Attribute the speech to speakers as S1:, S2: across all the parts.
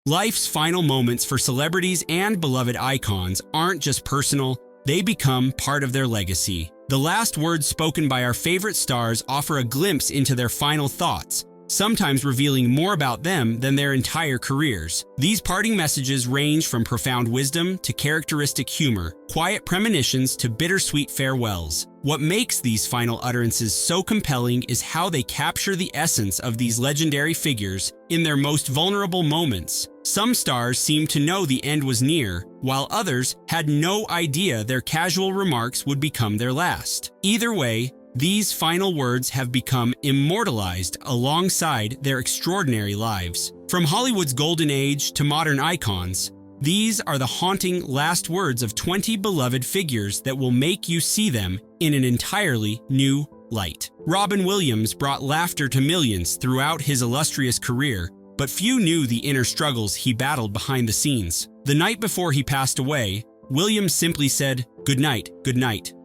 S1: Life's final moments for celebrities and beloved icons aren't just personal, they become part of their legacy. The last words spoken by our favorite stars offer a glimpse into their final thoughts, sometimes revealing more about them than their entire careers. These parting messages range from profound wisdom to characteristic humor, quiet premonitions to bittersweet farewells. What makes these final utterances so compelling is how they capture the essence of these legendary figures in their most vulnerable moments. Some stars seemed to know the end was near, while others had no idea their casual remarks would become their last. Either way, these final words have become immortalized alongside their extraordinary lives. From Hollywood's golden age to modern icons, these are the haunting last words of 20 beloved figures that will make you see them in an entirely new light. Robin Williams brought laughter to millions throughout his illustrious career, but few knew the inner struggles he battled behind the scenes. The night before he passed away, Williams simply said, good night,"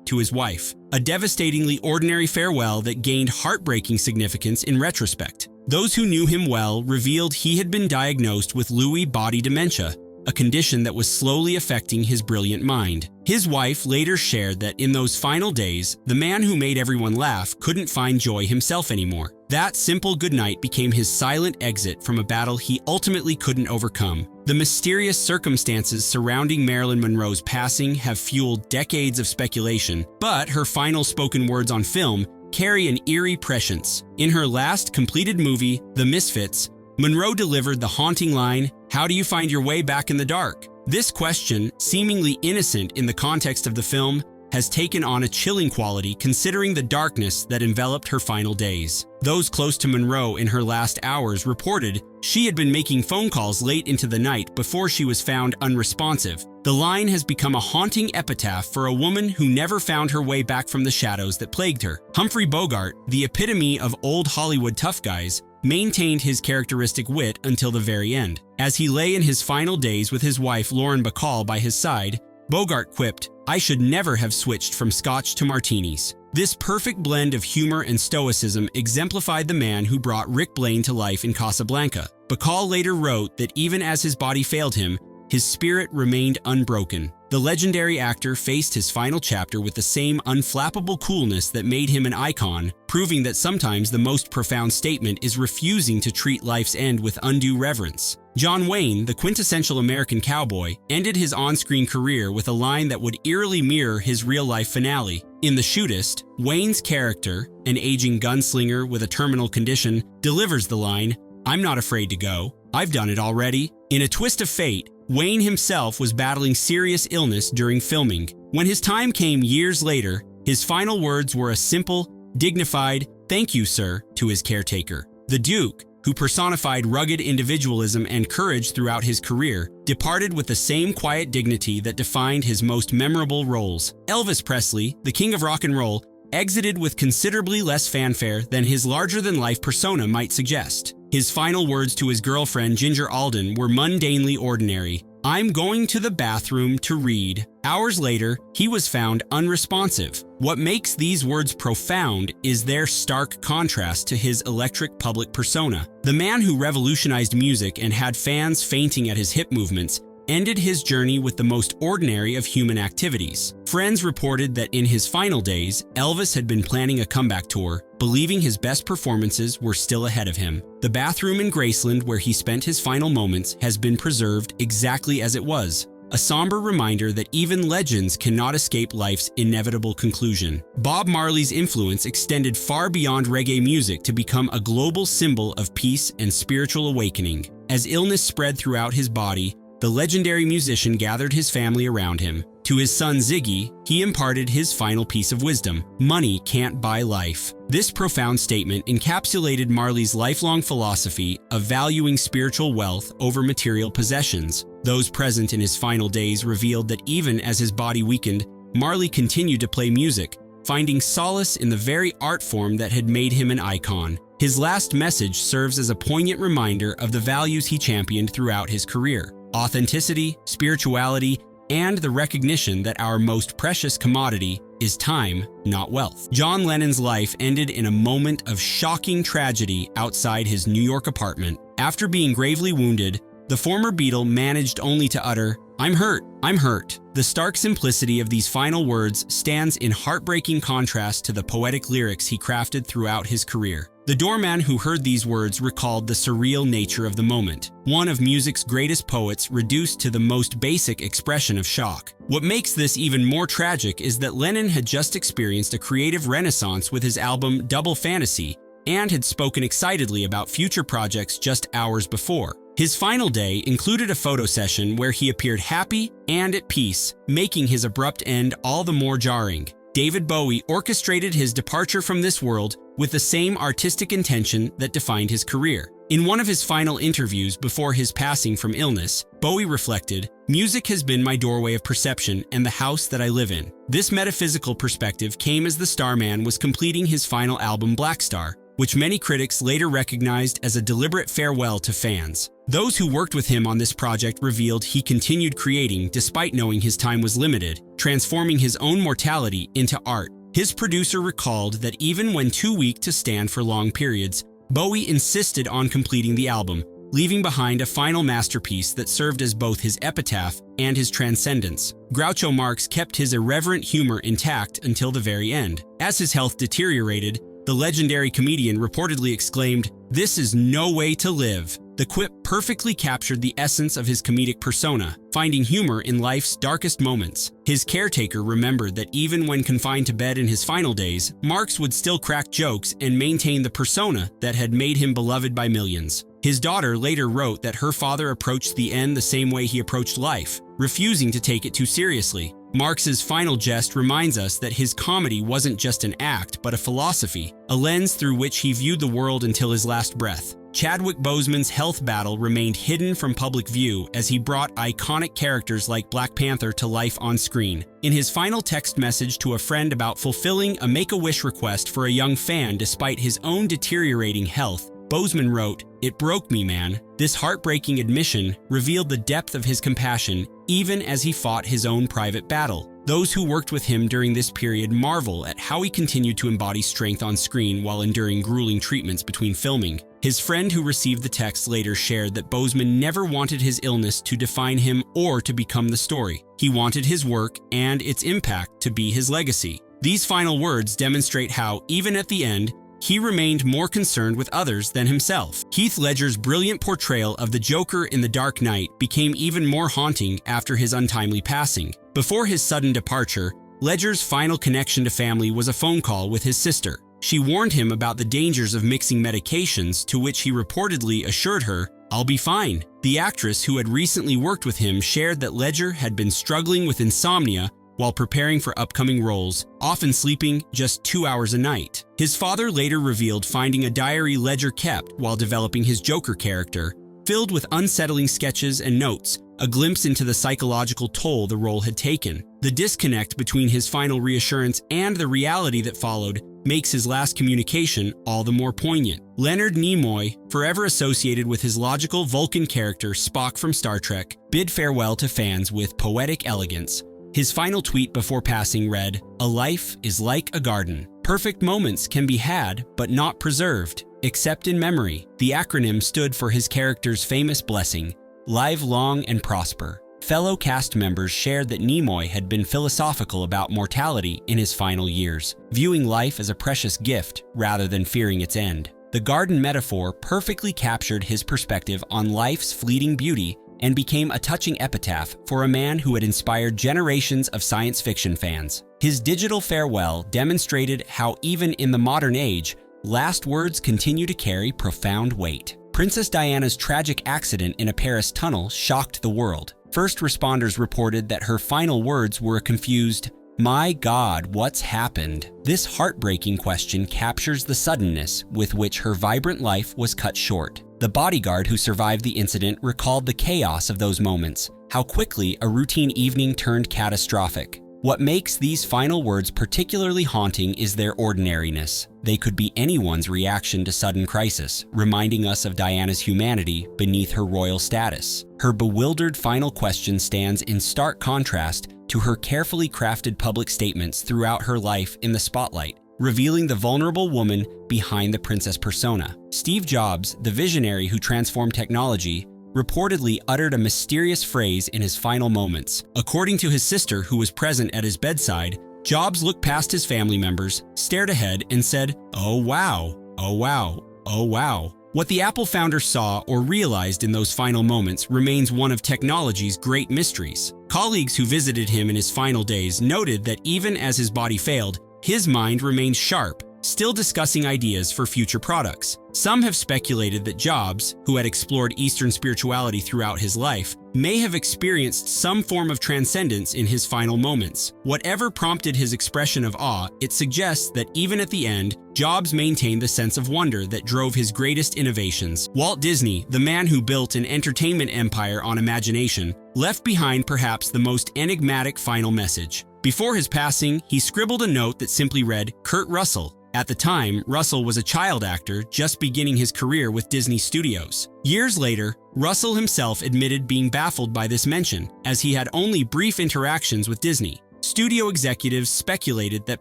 S1: to his wife, a devastatingly ordinary farewell that gained heartbreaking significance in retrospect. Those who knew him well revealed he had been diagnosed with Lewy body dementia, a condition that was slowly affecting his brilliant mind. His wife later shared that in those final days, the man who made everyone laugh couldn't find joy himself anymore. That simple goodnight became his silent exit from a battle he ultimately couldn't overcome. The mysterious circumstances surrounding Marilyn Monroe's passing have fueled decades of speculation, but her final spoken words on film carry an eerie prescience. In her last completed movie, The Misfits, Monroe delivered the haunting line, "How do you find your way back in the dark?" This question, seemingly innocent in the context of the film, has taken on a chilling quality considering the darkness that enveloped her final days. Those close to Monroe in her last hours reported she had been making phone calls late into the night before she was found unresponsive. The line has become a haunting epitaph for a woman who never found her way back from the shadows that plagued her. Humphrey Bogart, the epitome of old Hollywood tough guys, maintained his characteristic wit until the very end. As he lay in his final days with his wife Lauren Bacall by his side, Bogart quipped, "I should never have switched from scotch to martinis." This perfect blend of humor and stoicism exemplified the man who brought Rick Blaine to life in Casablanca. Bacall later wrote that even as his body failed him, his spirit remained unbroken. The legendary actor faced his final chapter with the same unflappable coolness that made him an icon, proving that sometimes the most profound statement is refusing to treat life's end with undue reverence. John Wayne, the quintessential American cowboy, ended his on-screen career with a line that would eerily mirror his real-life finale. In The Shootist, Wayne's character, an aging gunslinger with a terminal condition, delivers the line, "I'm not afraid to go. I've done it already." In a twist of fate, Wayne himself was battling serious illness during filming. When his time came years later, his final words were a simple, dignified, "Thank you, sir," to his caretaker. The Duke, who personified rugged individualism and courage throughout his career, departed with the same quiet dignity that defined his most memorable roles. Elvis Presley, the king of rock and roll, exited with considerably less fanfare than his larger-than-life persona might suggest. His final words to his girlfriend Ginger Alden were mundanely ordinary. "I'm going to the bathroom to read." Hours later, he was found unresponsive. What makes these words profound is their stark contrast to his electric public persona. The man who revolutionized music and had fans fainting at his hip movements ended his journey with the most ordinary of human activities. Friends reported that in his final days, Elvis had been planning a comeback tour, believing his best performances were still ahead of him. The bathroom in Graceland where he spent his final moments has been preserved exactly as it was, a somber reminder that even legends cannot escape life's inevitable conclusion. Bob Marley's influence extended far beyond reggae music to become a global symbol of peace and spiritual awakening. As illness spread throughout his body, the legendary musician gathered his family around him. To his son Ziggy, he imparted his final piece of wisdom: money can't buy life. This profound statement encapsulated Marley's lifelong philosophy of valuing spiritual wealth over material possessions. Those present in his final days revealed that even as his body weakened, Marley continued to play music, finding solace in the very art form that had made him an icon. His last message serves as a poignant reminder of the values he championed throughout his career: authenticity, spirituality, and the recognition that our most precious commodity is time, not wealth. John Lennon's life ended in a moment of shocking tragedy outside his New York apartment. After being gravely wounded, The former Beatle managed only to utter, "I'm hurt, I'm hurt." The stark simplicity of these final words stands in heartbreaking contrast to the poetic lyrics he crafted throughout his career. The doorman who heard these words recalled the surreal nature of the moment, one of music's greatest poets reduced to the most basic expression of shock. What makes this even more tragic is that Lennon had just experienced a creative renaissance with his album Double Fantasy and had spoken excitedly about future projects just hours before. His final day included a photo session where he appeared happy and at peace, making his abrupt end all the more jarring. David Bowie orchestrated his departure from this world with the same artistic intention that defined his career. In one of his final interviews before his passing from illness, Bowie reflected, "Music has been my doorway of perception and the house that I live in." This metaphysical perspective came as the Starman was completing his final album Black Star, which many critics later recognized as a deliberate farewell to fans. Those who worked with him on this project revealed he continued creating despite knowing his time was limited, transforming his own mortality into art. His producer recalled that even when too weak to stand for long periods, Bowie insisted on completing the album, leaving behind a final masterpiece that served as both his epitaph and his transcendence. Groucho Marx kept his irreverent humor intact until the very end. As his health deteriorated, the legendary comedian reportedly exclaimed, "This is no way to live." The quip perfectly captured the essence of his comedic persona, finding humor in life's darkest moments. His caretaker remembered that even when confined to bed in his final days, Marx would still crack jokes and maintain the persona that had made him beloved by millions. His daughter later wrote that her father approached the end the same way he approached life, refusing to take it too seriously. Marx's final jest reminds us that his comedy wasn't just an act, but a philosophy, a lens through which he viewed the world until his last breath. Chadwick Boseman's health battle remained hidden from public view as he brought iconic characters like Black Panther to life on screen. In his final text message to a friend about fulfilling a Make-A-Wish request for a young fan despite his own deteriorating health, Boseman wrote, "It broke me, man." This heartbreaking admission revealed the depth of his compassion even as he fought his own private battle. Those who worked with him during this period marvel at how he continued to embody strength on screen while enduring grueling treatments between filming. His friend who received the text later shared that Boseman never wanted his illness to define him or to become the story. He wanted his work and its impact to be his legacy. These final words demonstrate how, even at the end, he remained more concerned with others than himself. Heath Ledger's brilliant portrayal of the Joker in The Dark Knight became even more haunting after his untimely passing. Before his sudden departure, Ledger's final connection to family was a phone call with his sister. She warned him about the dangers of mixing medications, to which he reportedly assured her, "I'll be fine." The actress who had recently worked with him shared that Ledger had been struggling with insomnia while preparing for upcoming roles, often sleeping just 2 hours a night. His father later revealed finding a diary Ledger kept while developing his Joker character, filled with unsettling sketches and notes, a glimpse into the psychological toll the role had taken. The disconnect between his final reassurance and the reality that followed makes his last communication all the more poignant. Leonard Nimoy, forever associated with his logical Vulcan character Spock from Star Trek, bid farewell to fans with poetic elegance. His final tweet before passing read, "A life is like a garden. Perfect moments can be had, but not preserved, except in memory." The acronym stood for his character's famous blessing, "Live long and prosper." Fellow cast members shared that Nimoy had been philosophical about mortality in his final years, viewing life as a precious gift rather than fearing its end. The garden metaphor perfectly captured his perspective on life's fleeting beauty and became a touching epitaph for a man who had inspired generations of science fiction fans. His digital farewell demonstrated how even in the modern age, last words continue to carry profound weight. Princess Diana's tragic accident in a Paris tunnel shocked the world. First responders reported that her final words were a confused, "My God, what's happened?" This heartbreaking question captures the suddenness with which her vibrant life was cut short. The bodyguard who survived the incident recalled the chaos of those moments, how quickly a routine evening turned catastrophic. What makes these final words particularly haunting is their ordinariness. They could be anyone's reaction to sudden crisis, reminding us of Diana's humanity beneath her royal status. Her bewildered final question stands in stark contrast to her carefully crafted public statements throughout her life in the spotlight, revealing the vulnerable woman behind the princess persona. Steve Jobs, the visionary who transformed technology, reportedly uttered a mysterious phrase in his final moments. According to his sister, who was present at his bedside, Jobs looked past his family members, stared ahead, and said, "Oh wow, oh wow, oh wow." What the Apple founder saw or realized in those final moments remains one of technology's great mysteries. Colleagues who visited him in his final days noted that even as his body failed, his mind remained sharp, still discussing ideas for future products. Some have speculated that Jobs, who had explored Eastern spirituality throughout his life, may have experienced some form of transcendence in his final moments. Whatever prompted his expression of awe, it suggests that even at the end, Jobs maintained the sense of wonder that drove his greatest innovations. Walt Disney, the man who built an entertainment empire on imagination, left behind perhaps the most enigmatic final message. Before his passing, he scribbled a note that simply read, "Kurt Russell." At the time, Russell was a child actor just beginning his career with Disney Studios. Years later, Russell himself admitted being baffled by this mention, as he had only brief interactions with Disney. Studio executives speculated that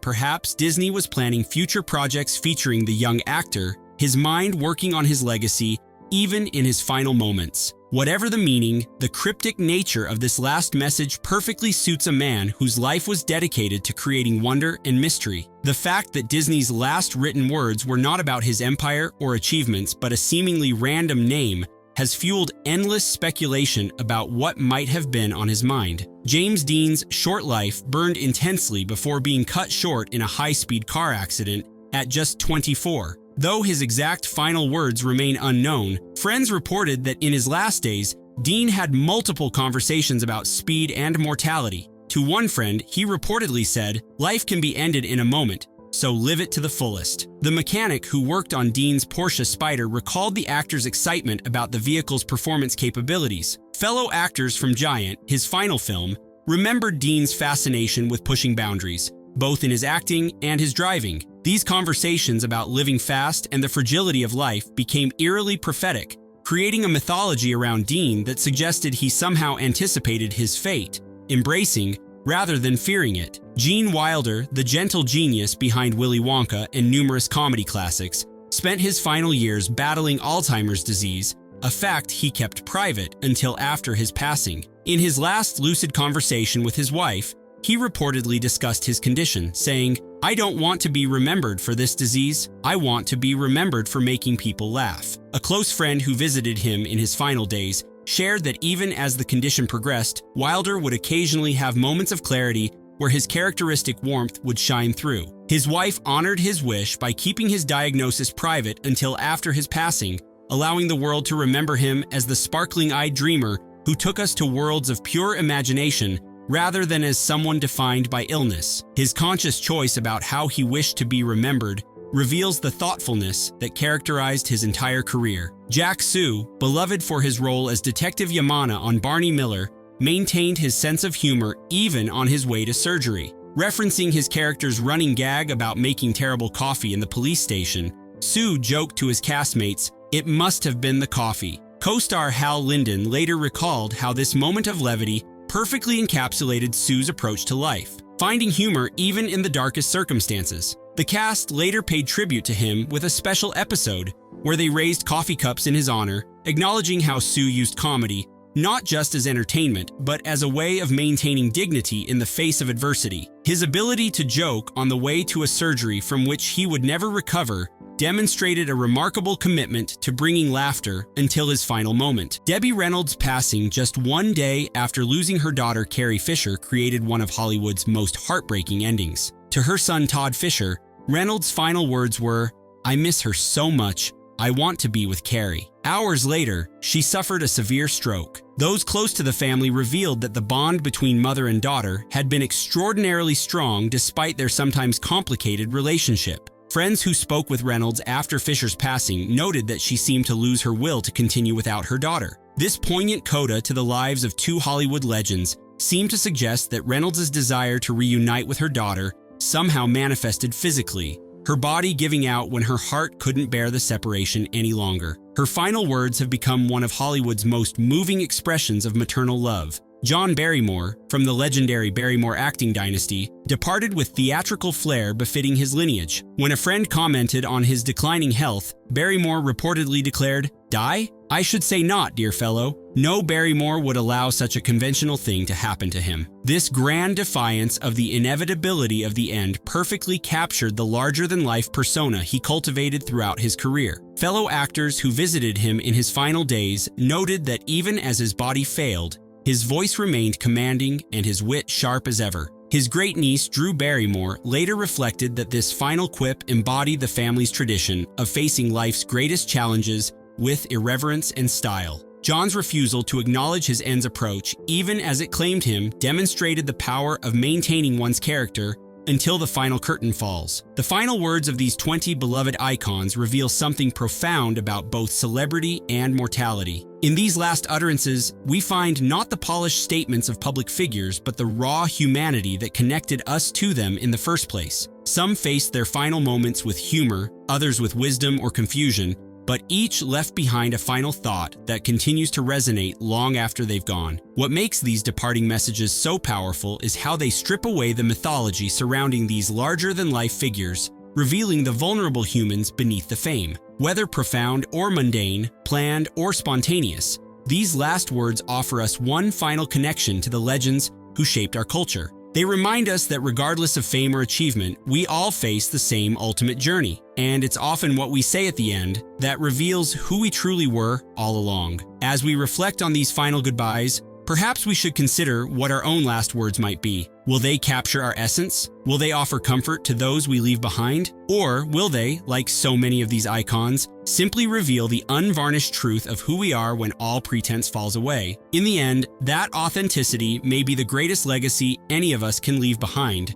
S1: perhaps Disney was planning future projects featuring the young actor, his mind working on his legacy, even in his final moments. Whatever the meaning, the cryptic nature of this last message perfectly suits a man whose life was dedicated to creating wonder and mystery. The fact that Disney's last written words were not about his empire or achievements but a seemingly random name has fueled endless speculation about what might have been on his mind. James Dean's short life burned intensely before being cut short in a high-speed car accident at just 24. Though his exact final words remain unknown, friends reported that in his last days, Dean had multiple conversations about speed and mortality. To one friend, he reportedly said, "Life can be ended in a moment, so live it to the fullest." The mechanic who worked on Dean's Porsche Spyder recalled the actor's excitement about the vehicle's performance capabilities. Fellow actors from Giant, his final film, remembered Dean's fascination with pushing boundaries, both in his acting and his driving. These conversations about living fast and the fragility of life became eerily prophetic, creating a mythology around Dean that suggested he somehow anticipated his fate, embracing rather than fearing it. Gene Wilder, the gentle genius behind Willy Wonka and numerous comedy classics, spent his final years battling Alzheimer's disease, a fact he kept private until after his passing. In his last lucid conversation with his wife, he reportedly discussed his condition, saying, "I don't want to be remembered for this disease. I want to be remembered for making people laugh." A close friend who visited him in his final days shared that even as the condition progressed, Wilder would occasionally have moments of clarity where his characteristic warmth would shine through. His wife honored his wish by keeping his diagnosis private until after his passing, allowing the world to remember him as the sparkling-eyed dreamer who took us to worlds of pure imagination rather than as someone defined by illness. His conscious choice about how he wished to be remembered reveals the thoughtfulness that characterized his entire career. Jack Sue, beloved for his role as Detective Yamana on Barney Miller, maintained his sense of humor even on his way to surgery. Referencing his character's running gag about making terrible coffee in the police station, Sue joked to his castmates, "It must have been the coffee." Co-star Hal Linden later recalled how this moment of levity perfectly encapsulated Sue's approach to life, finding humor even in the darkest circumstances. The cast later paid tribute to him with a special episode where they raised coffee cups in his honor, acknowledging how Sue used comedy not just as entertainment, but as a way of maintaining dignity in the face of adversity. His ability to joke on the way to a surgery from which he would never recover demonstrated a remarkable commitment to bringing laughter until his final moment. Debbie Reynolds' passing just one day after losing her daughter Carrie Fisher created one of Hollywood's most heartbreaking endings. To her son Todd Fisher, Reynolds' final words were, "I miss her so much. I want to be with Carrie." Hours later, she suffered a severe stroke. Those close to the family revealed that the bond between mother and daughter had been extraordinarily strong despite their sometimes complicated relationship. Friends who spoke with Reynolds after Fisher's passing noted that she seemed to lose her will to continue without her daughter. This poignant coda to the lives of two Hollywood legends seemed to suggest that Reynolds' desire to reunite with her daughter somehow manifested physically, her body giving out when her heart couldn't bear the separation any longer. Her final words have become one of Hollywood's most moving expressions of maternal love. John Barrymore, from the legendary Barrymore acting dynasty, departed with theatrical flair befitting his lineage. When a friend commented on his declining health, Barrymore reportedly declared, "Die? I should say not, dear fellow." No Barrymore would allow such a conventional thing to happen to him. This grand defiance of the inevitability of the end perfectly captured the larger-than-life persona he cultivated throughout his career. Fellow actors who visited him in his final days noted that even as his body failed, his voice remained commanding and his wit sharp as ever. His great niece, Drew Barrymore, later reflected that this final quip embodied the family's tradition of facing life's greatest challenges with irreverence and style. John's refusal to acknowledge his end's approach, even as it claimed him, demonstrated the power of maintaining one's character until the final curtain falls. The final words of these 20 beloved icons reveal something profound about both celebrity and mortality. In these last utterances, we find not the polished statements of public figures, but the raw humanity that connected us to them in the first place. Some faced their final moments with humor, others with wisdom or confusion, but each left behind a final thought that continues to resonate long after they've gone. What makes these departing messages so powerful is how they strip away the mythology surrounding these larger-than-life figures, revealing the vulnerable humans beneath the fame. Whether profound or mundane, planned or spontaneous, these last words offer us one final connection to the legends who shaped our culture. They remind us that regardless of fame or achievement, we all face the same ultimate journey. And it's often what we say at the end that reveals who we truly were all along. As we reflect on these final goodbyes, perhaps we should consider what our own last words might be. Will they capture our essence? Will they offer comfort to those we leave behind? Or will they, like so many of these icons, simply reveal the unvarnished truth of who we are when all pretense falls away? In the end, that authenticity may be the greatest legacy any of us can leave behind,